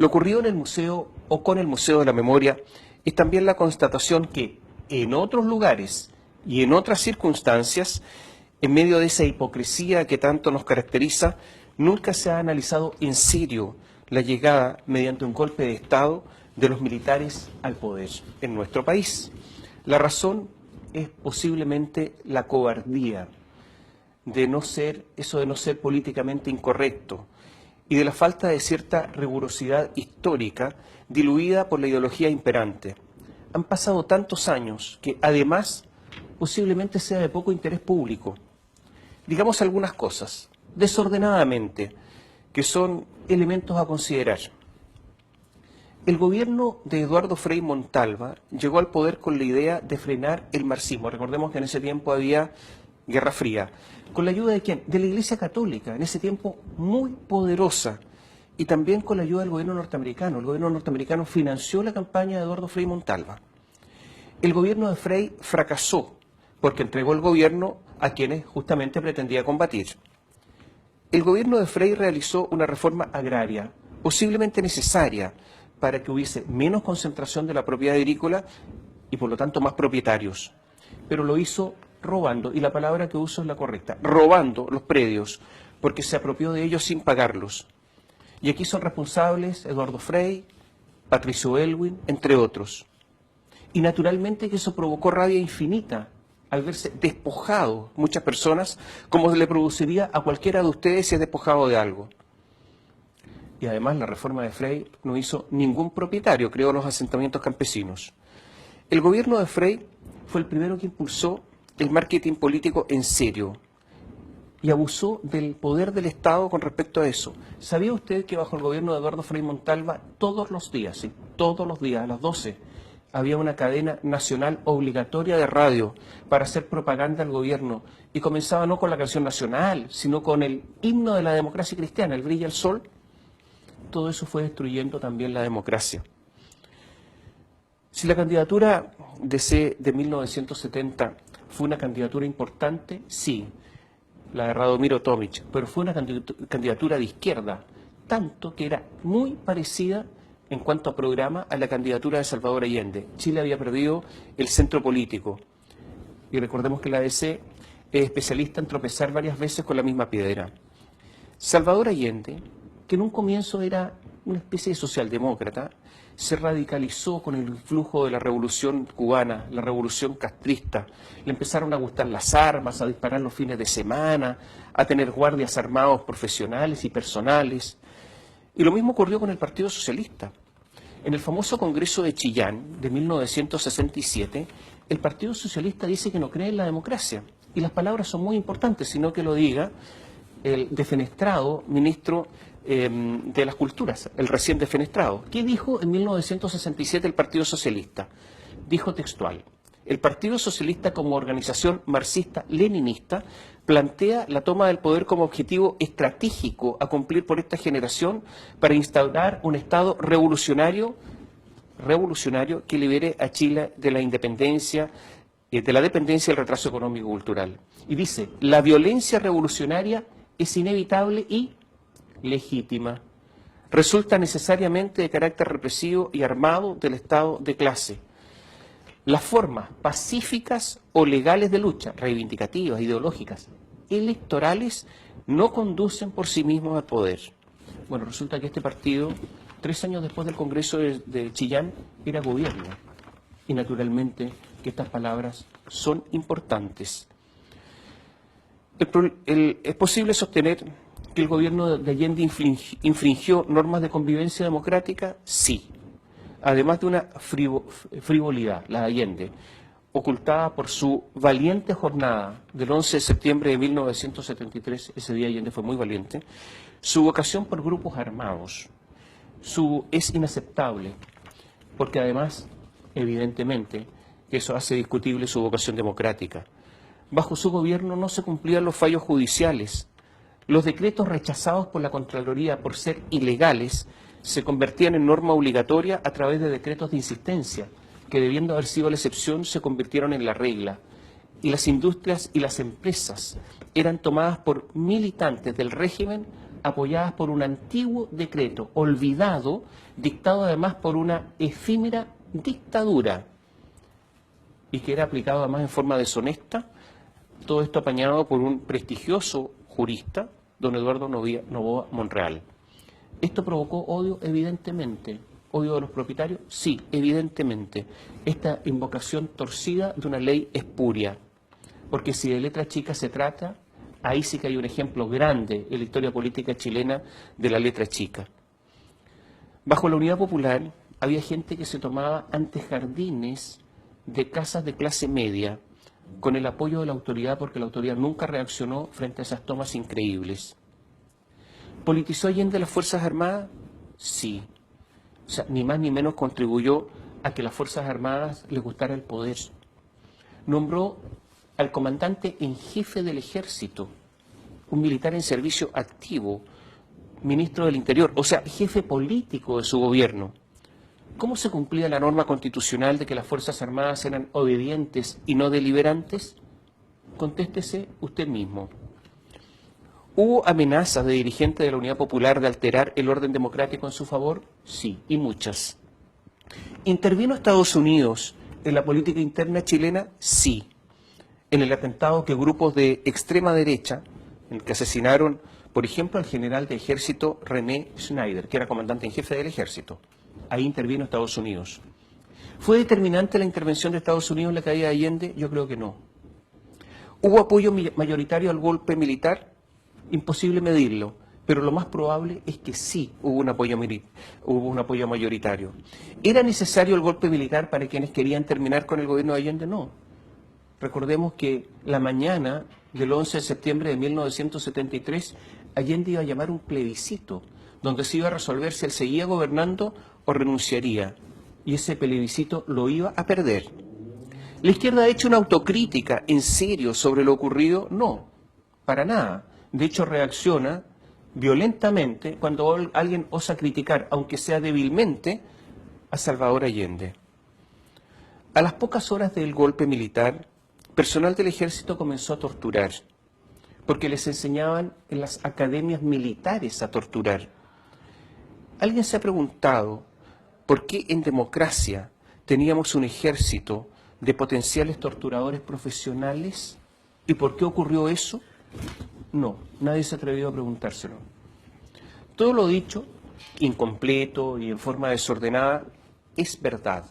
Lo ocurrido en el museo o con el Museo de la Memoria es también la constatación que en otros lugares y en otras circunstancias, en medio de esa hipocresía que tanto nos caracteriza, nunca se ha analizado en serio la llegada mediante un golpe de Estado de los militares al poder en nuestro país. La razón es posiblemente la cobardía de no ser políticamente incorrecto y de la falta de cierta rigurosidad histórica diluida por la ideología imperante. Han pasado tantos años que además posiblemente sea de poco interés público. Digamos algunas cosas, desordenadamente, que son elementos a considerar. El gobierno de Eduardo Frei Montalva llegó al poder con la idea de frenar el marxismo. Recordemos que en ese tiempo había Guerra Fría. ¿Con la ayuda de quién? De la Iglesia Católica, en ese tiempo muy poderosa. Y también con la ayuda del gobierno norteamericano. El gobierno norteamericano financió la campaña de Eduardo Frei Montalva. El gobierno de Frei fracasó porque entregó el gobierno a quienes justamente pretendía combatir. El gobierno de Frei realizó una reforma agraria, posiblemente necesaria, para que hubiese menos concentración de la propiedad agrícola y por lo tanto más propietarios. Pero lo hizo robando, y la palabra que uso es la correcta, robando los predios, porque se apropió de ellos sin pagarlos. Y aquí son responsables Eduardo Frei, Patricio Aylwin, entre otros. Y naturalmente que eso provocó rabia infinita al verse despojado muchas personas, como le produciría a cualquiera de ustedes si es despojado de algo. Y además la reforma de Frei no hizo ningún propietario, creó los asentamientos campesinos. El gobierno de Frei fue el primero que impulsó el marketing político en serio y abusó del poder del Estado con respecto a eso. ¿Sabía usted que bajo el gobierno de Eduardo Frei Montalva todos los días, sí, todos los días a las 12, había una cadena nacional obligatoria de radio para hacer propaganda al gobierno y comenzaba no con la canción nacional, sino con el himno de la democracia cristiana, el Brilla el Sol? Todo eso fue destruyendo también la democracia. Si la candidatura de 1970 fue una candidatura importante, sí, la de Radomiro Tomic, pero fue una candidatura de izquierda, tanto que era muy parecida en cuanto a programa a la candidatura de Salvador Allende. Chile había perdido el centro político. Y recordemos que la ADC es especialista en tropezar varias veces con la misma piedra. Salvador Allende, que en un comienzo era una especie de socialdemócrata, se radicalizó con el influjo de la revolución cubana, la revolución castrista. Le empezaron a gustar las armas, a disparar los fines de semana, a tener guardias armados profesionales y personales. Y lo mismo ocurrió con el Partido Socialista. En el famoso Congreso de Chillán de 1967, el Partido Socialista dice que no cree en la democracia. Y las palabras son muy importantes, sino que lo diga el defenestrado ministro de las Culturas, el recién defenestrado. ¿Qué dijo en 1967 el Partido Socialista? Dijo textual: el Partido Socialista como organización marxista-leninista plantea la toma del poder como objetivo estratégico a cumplir por esta generación para instaurar un Estado revolucionario que libere a Chile de la independencia, de la dependencia y el retraso económico y cultural. Y dice, la violencia revolucionaria es inevitable y legítima. Resulta necesariamente de carácter represivo y armado del Estado de clase. Las formas pacíficas o legales de lucha, reivindicativas, ideológicas, electorales, no conducen por sí mismos al poder. Bueno, resulta que este partido, 3 años después del Congreso de Chillán, era gobierno. Y naturalmente que estas palabras son importantes. Es posible sostener que el gobierno de Allende infringió normas de convivencia democrática, sí. Además de una frivolidad, la de Allende, ocultada por su valiente jornada del 11 de septiembre de 1973, ese día Allende fue muy valiente, su vocación por grupos armados es inaceptable, porque además, evidentemente, que eso hace discutible su vocación democrática. Bajo su gobierno no se cumplían los fallos judiciales. Los decretos rechazados por la Contraloría por ser ilegales se convertían en norma obligatoria a través de decretos de insistencia, que debiendo haber sido la excepción se convirtieron en la regla. Y las industrias y las empresas eran tomadas por militantes del régimen apoyadas por un antiguo decreto, olvidado, dictado además por una efímera dictadura, y que era aplicado además en forma deshonesta, todo esto apañado por un prestigioso jurista, don Eduardo Novoa Monreal. ¿Esto provocó odio? Evidentemente. ¿Odio de los propietarios? Sí, evidentemente. Esta invocación torcida de una ley espuria. Porque si de letra chica se trata, ahí sí que hay un ejemplo grande en la historia política chilena de la letra chica. Bajo la Unidad Popular había gente que se tomaba antejardines de casas de clase media con el apoyo de la autoridad, porque la autoridad nunca reaccionó frente a esas tomas increíbles. ¿Politizó Allende las Fuerzas Armadas? Sí. O sea, ni más ni menos contribuyó a que las Fuerzas Armadas les gustara el poder. Nombró al comandante en jefe del ejército, un militar en servicio activo, ministro del Interior, o sea, jefe político de su gobierno. ¿Cómo se cumplía la norma constitucional de que las Fuerzas Armadas eran obedientes y no deliberantes? Contéstese usted mismo. ¿Hubo amenazas de dirigentes de la Unidad Popular de alterar el orden democrático en su favor? Sí, y muchas. ¿Intervino Estados Unidos en la política interna chilena? Sí. En el atentado que grupos de extrema derecha, en el que asesinaron, por ejemplo, al general de ejército René Schneider, que era comandante en jefe del ejército. Ahí intervino Estados Unidos. ¿Fue determinante la intervención de Estados Unidos en la caída de Allende? Yo creo que no. ¿Hubo apoyo mayoritario al golpe militar? Imposible medirlo, pero lo más probable es que sí hubo un apoyo mayoritario. ¿Era necesario el golpe militar para quienes querían terminar con el gobierno de Allende? No. Recordemos que la mañana del 11 de septiembre de 1973, Allende iba a llamar un plebiscito, donde se iba a resolver si él seguía gobernando o renunciaría. Y ese plebiscito lo iba a perder. ¿La izquierda ha hecho una autocrítica en serio sobre lo ocurrido? No, para nada. De hecho, reacciona violentamente cuando alguien osa criticar, aunque sea débilmente, a Salvador Allende. A las pocas horas del golpe militar, personal del ejército comenzó a torturar, porque les enseñaban en las academias militares a torturar. ¿Alguien se ha preguntado por qué en democracia teníamos un ejército de potenciales torturadores profesionales? ¿Y por qué ocurrió eso? No, nadie se ha atrevido a preguntárselo. Todo lo dicho, incompleto y en forma desordenada, es verdad.